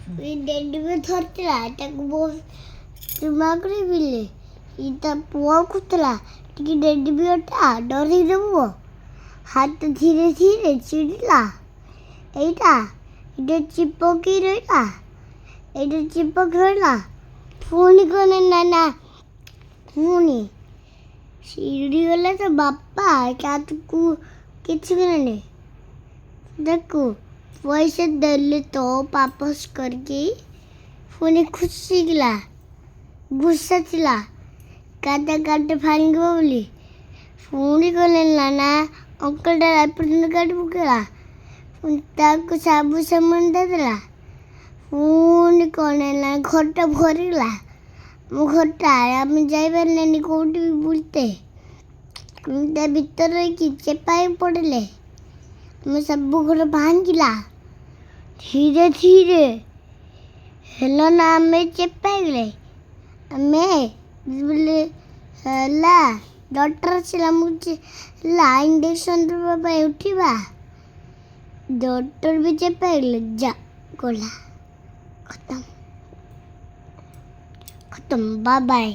ଡେଡିବି ଧରିଥିଲା ତାକୁ ବହୁତ ମାଗରେ ବିଲେ ତା ପୁଅ କୁଥିଲା ଟିକେ ଡେଡିବିଟା ଡରେଇ ଦେବ ହାତ ଧୀରେ ଧୀରେ ଚିଡ଼ିଲା ଏଇଟା ଚିପକି ରହିଲା ପୁଣି କଣ ନା ପୁଣି ଚିଡ଼ିଗଲା ତ ବାପା ତାକୁ କିଛି କରେନି देखो पैसे देले तो वापस करके पुणी खुशी गिला गुस्सा थिला काटे काटे फांग बोली पुणी कहला ना अंकल डायपर काट पकेला ताको साबु सामान देला पुणी कहला घरटा भरला मो घरटा आम जाइबारे कौटी भी बुलते भीतर रही चेपाई पड़े मैं सब घर भांगिला धीरे धीरे हेलो ना मैं चेपाइले मैं बोले ला डॉक्टर चला मुझे ला इंजेक्शन दबा उठीबा डॉक्टर भी चेपाइले जा गला खत्म बाय बाय।